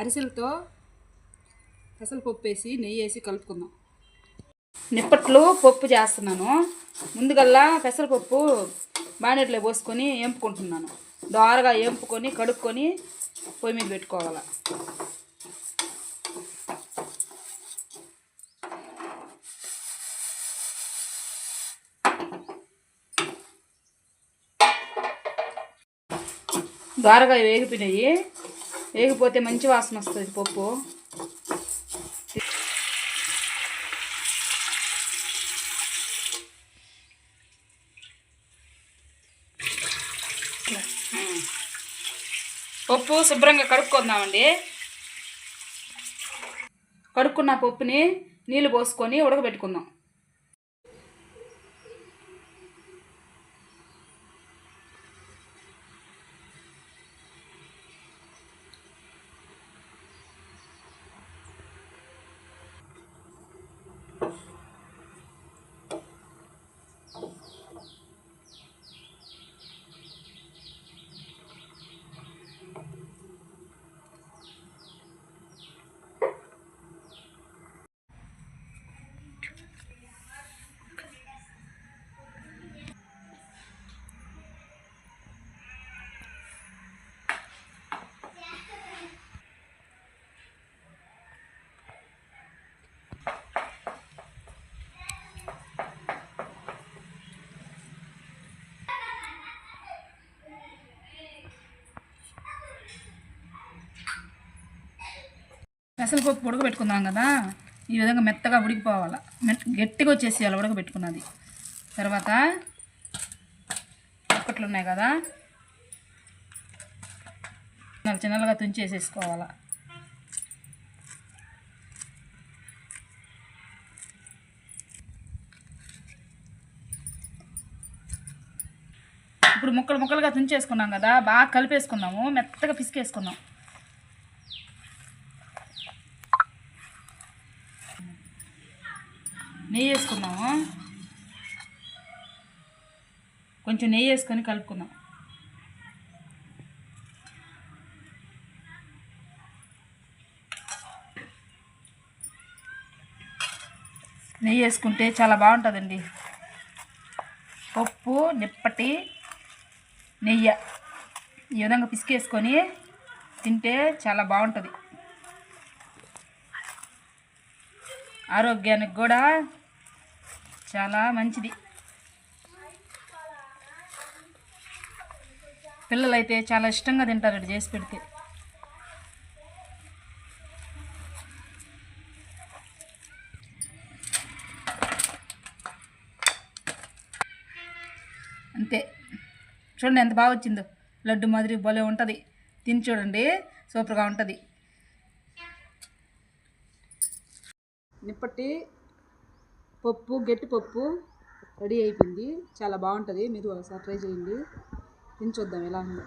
అరిసెలతో పెసరపప్పు వేసి నెయ్యి వేసి కలుపుకుందాం. నిప్పట్లు పప్పు చేస్తున్నాను. ముందుగల్లా పెసరపప్పు బాండెట్లో పోసుకొని వేంపుకుంటున్నాను. దోరగా వేంపుకొని కడుక్కొని పొయ్యి మీద పెట్టుకోవాలి. దోరగా వేగిపోయినాయి. వేగిపోతే మంచి వాసన వస్తుంది పప్పు. పప్పు శుభ్రంగా కడుక్కుందామండి. కడుక్కున్న పప్పుని నీళ్ళు పోసుకొని ఉడకబెట్టుకుందాం. పెసరపప్పు ఉడకబెట్టుకున్నాం కదా, ఈ విధంగా మెత్తగా ఉడికిపోవాలి. గట్టిగా వచ్చేసేయాలి ఉడకబెట్టుకున్నది. తర్వాత ఒక్కట్లు ఉన్నాయి కదా, చిన్నగా తుంచేసేసుకోవాలి. ఇప్పుడు ముక్కలుగా తుంచేసుకున్నాం కదా, బాగా కలిపేసుకున్నాము. మెత్తగా పిసికేసుకున్నాం. నెయ్యి వేసుకున్నాము. కొంచెం నెయ్యి వేసుకొని కలుపుకుందాం. నెయ్యి వేసుకుంటే చాలా బాగుంటుందండి. పప్పు నిప్పటి నెయ్యి ఈ విధంగా పిసికేసుకొని తింటే చాలా బాగుంటుంది. ఆరోగ్యానికి కూడా చాలా మంచిది. పిల్లలైతే చాలా ఇష్టంగా తింటారు ఇది చేసి పెడితే. అంతే, చూడండి ఎంత బాగా వచ్చిందో. లడ్డు మాదిరి భలే ఉంటుంది. తిని చూడండి, సూపర్గా ఉంటుంది. నిప్పటి పప్పు, గట్టి పప్పు రెడీ అయిపోయింది. చాలా బాగుంటుంది. మీరు ఒకసారి ట్రై చేయండి, తిని చూద్దాం ఎలా ఉందో.